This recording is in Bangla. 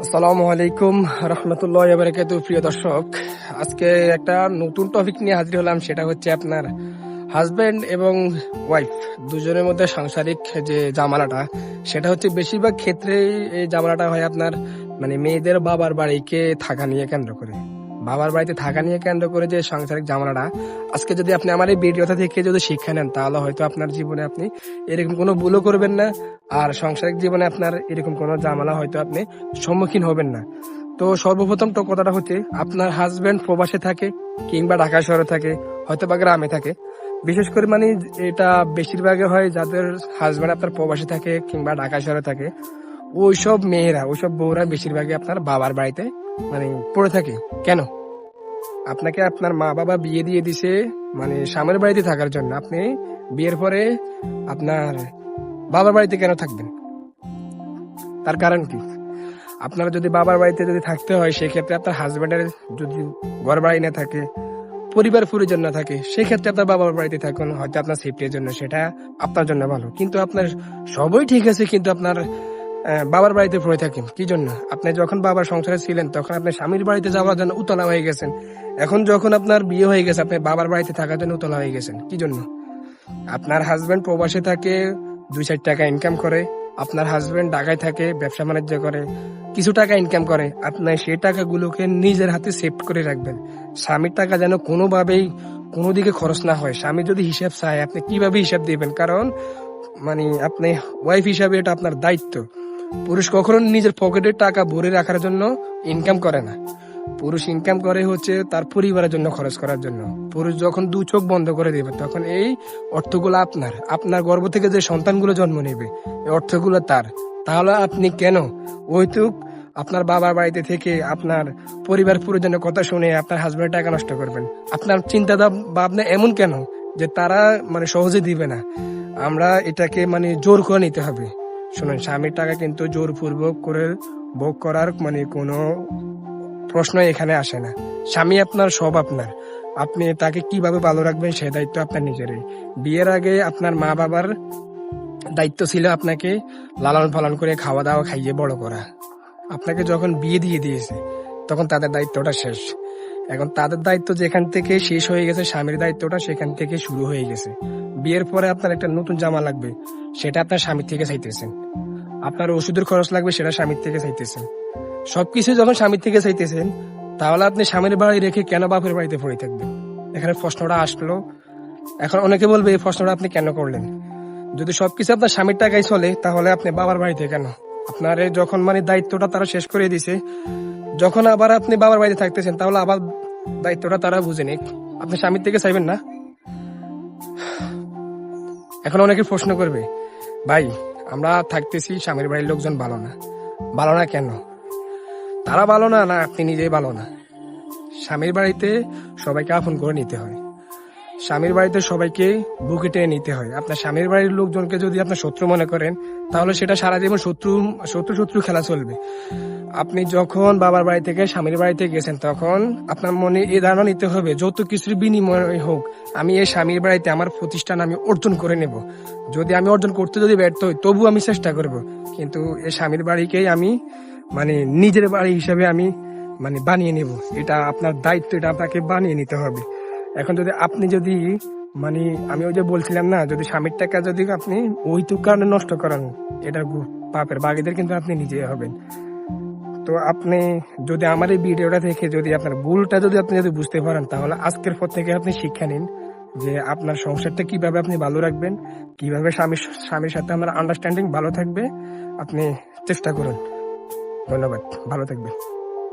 আসসালামু আলাইকুম রহমতুল্লাহি ওয়া বারাকাতুহু। প্রিয় দর্শক, আজকে একটা নতুন টপিক নিয়ে হাজির হলাম। সেটা হচ্ছে আপনার হাজবেন্ড এবং ওয়াইফ দুজনের মধ্যে সাংসারিক যে ঝামেলাটা, সেটা হচ্ছে বেশিরভাগ ক্ষেত্রে এই ঝামেলাটা হয় আপনার মেয়েদের বাবার বাড়িকে থাকা নিয়ে কেন্দ্র করে। বাবার বাড়িতে থাকা নিয়ে কেন্দ্র করে যে সাংসারিক ঝামেলাটা, আজকে যদি আপনি আমার এই ভিডিওটা থেকে যদি শিক্ষা নেন, তাহলে হয়তো আপনার জীবনে আপনি এরকম কোনো ভুলও করবেন না, আর সাংসারিক জীবনে আপনার এরকম কোনো ঝামেলা হয়তো আপনি সম্মুখীন হবেন না। তো সর্বপ্রথম তো কথাটা হচ্ছে, আপনার হাজবেন্ড প্রবাসে থাকে কিংবা ঢাকা শহরে থাকে, হয়তো বা গ্রামে থাকে। বিশেষ করে এটা বেশিরভাগে হয় যাদের হাজবেন্ড আপনার প্রবাসে থাকে কিংবা ঢাকা শহরে থাকে, ওইসব মেয়েরা, ওইসব বউরা বেশিরভাগই আপনার বাবার বাড়িতে পড়ে থাকে। কেন? আপনাকে আপনার মা বাবা বিয়ে দিয়ে দিছে স্বামীর বাড়িতে থাকার জন্য। আপনি বিয়ের পরে আপনার বাবার বাড়িতে কেন থাকবেন? তার কারণ কি? আপনার যদি বাবার বাড়িতে যদি থাকতে হয়, সেক্ষেত্রে আপনার হাজবেন্ডের যদি ঘর বাড়ি না থাকে, পরিবার পরিজন না থাকে, সেক্ষেত্রে আপনার বাবার বাড়িতে থাকুন, হয়তো আপনার সেফটির জন্য, সেটা আপনার জন্য ভালো। কিন্তু আপনার সবই ঠিক আছে, কিন্তু আপনার বাবার বাড়িতে পড়ে থাকেন কি জন্য? আপনি যখন বাবার সংসারে ছিলেন, তখন আপনি স্বামীর বাড়িতে যাওয়ার জন্য উতলা হয়ে গেছেন। এখন যখন আপনার বিয়ে হয়ে গেছে, আপনি বাবার বাড়িতে থাকার জন্য উতলা হয়ে গেছেন কি জন্য? আপনার হাজবেন্ড প্রবাসে থাকে, 2-4 টাকা ইনকাম করে। আপনার হাজবেন্ড ঢাকায় থাকে, ব্যবসা বাণিজ্য করে, কিছু টাকা ইনকাম করে। আপনার সেই টাকাগুলোকে নিজের হাতে সেভ করে রাখবেন। স্বামীর টাকা যেন কোনোভাবেই কোনো দিকে খরচ না হয়। স্বামী যদি হিসাব চায়, আপনি কিভাবে হিসাব দিবেন? কারণ আপনি ওয়াইফ হিসাবে এটা আপনার দায়িত্ব। পুরুষ কখনো নিজের পকেটে টাকা ভরে রাখার জন্য ইনকাম করে না। পুরুষ ইনকাম করে হচ্ছে তার পরিবারের জন্য খরচ করার জন্য। পুরুষ যখন 2 চোখ বন্ধ করে দেবে, তখন এই অর্থগুলো আপনার গর্ভ থেকে যে সন্তানগুলো জন্ম নেবে, এই অর্থগুলো তার। তাহলে আপনি কেন ওইটুক আপনার বাবার বাড়িতে থেকে আপনার পরিবার পরিজনের কথা শুনে আপনার হাজবেন্ডের টাকা নষ্ট করবেন? আপনার চিন্তা ভাবনা এমন কেন যে তারা সহজে দিবে না? আমরা এটাকে জোর করে নিতে হবে। শুনুন, স্বামীর টাকা কিন্তু জোরপূর্বক করে ভোগ করার কোনো প্রশ্ন এখানে আসে না। স্বামী আপনার, সব আপনার। আপনি তাকে কিভাবে ভালো রাখবেন, সে দায়িত্ব আপনার নিজেরই। বিয়ের আগে আপনার মা বাবার দায়িত্ব ছিল আপনাকে লালন পালন করে খাওয়া দাওয়া খাইয়ে বড় করা। আপনাকে যখন বিয়ে দিয়ে দিয়েছে, তখন তাদের দায়িত্বটা শেষ। এখন তাদের দায়িত্ব যেখান থেকে শেষ হয়ে গেছে, স্বামীর দায়িত্বটা সেখান থেকে শুরু হয়ে গেছে। বিয়ের পরে আপনার একটা নতুন জামা লাগবে, সেটা আপনার স্বামীর থেকে চাইতেছেন। আপনার ওষুধের খরচ লাগবে, সেটা স্বামীর থেকে চাইতেছেন। সবকিছু যখন স্বামীর থেকে চাইতেছেন, তাহলে আপনি স্বামীর বাড়ি রেখে কেন বাপের বাড়িতে পড়ে থাকবেন? এখানে প্রশ্নটা আসলো। এখন অনেকে বলবে, এই প্রশ্নটা আপনি কেন করলেন? যদি সবকিছু আপনার স্বামীর টাকায় চলে, তাহলে আপনি বাবার বাড়িতে কেন? আপনার যখন দায়িত্বটা তারা শেষ করে দিছে, যখন আবার আপনি বাবার বাড়িতে থাকতেছেন, তাহলে আবার দায়িত্বটা তারা বুঝে নিক। আপনি স্বামীর থেকে চাইবেন না? এখন অনেকে প্রশ্ন করবে, ভাই আমরা থাকতেছি, স্বামীর বাড়ির লোকজন ভালো না। ভালো না কেন? তারা ভালো না, না আপনি নিজেই ভালো না? স্বামীর বাড়িতে সবাইকে আপন করে নিতে হয়। স্বামীর বাড়িতে সবাইকে বুকে টেনে নিতে হয়। আপনার স্বামীর বাড়ির লোকজনকে যদি আপনার শত্রু মনে করেন, তাহলে সেটা সারা জীবন শত্রু শত্রু খেলা চলবে। আপনি যখন বাবার বাড়ি থেকে স্বামীর বাড়িতে গেছেন, তখন আপনার মনে এই ধারণা নিতে হবে, যত কিছুর বিনিময় হোক, আমি এই স্বামীর বাড়িতে আমার প্রতিষ্ঠান আমি অর্জন করে নেব। যদি আমি অর্জন করতে যদি ব্যর্থ হই, তবু আমি চেষ্টা করব। কিন্তু এই স্বামীর বাড়িকেই আমি নিজের বাড়ি হিসাবে আমি বানিয়ে নেব। এটা আপনার দায়িত্ব, এটা আপনাকে বানিয়ে নিতে হবে। এখন যদি আপনি আমি ওই যে বলছিলাম না, যদি স্বামীর টাকা যদি আপনি ওইটুক কারণে নষ্ট করেন, এটা পাপের বাগিদের কিন্তু আপনি নিজে হবেন। তো আপনি যদি আমার এই ভিডিওটা থেকে যদি আপনার ভুলটা যদি আপনি বুঝতে পারেন, তাহলে আজকের পর থেকে আপনি শিক্ষা নিন যে আপনার সংসারটা কিভাবে আপনি ভালো রাখবেন, কিভাবে স্বামীর সাথে আমার আন্ডারস্ট্যান্ডিং ভালো থাকবে। আপনি চেষ্টা করুন। ধন্যবাদ, ভালো থাকবেন।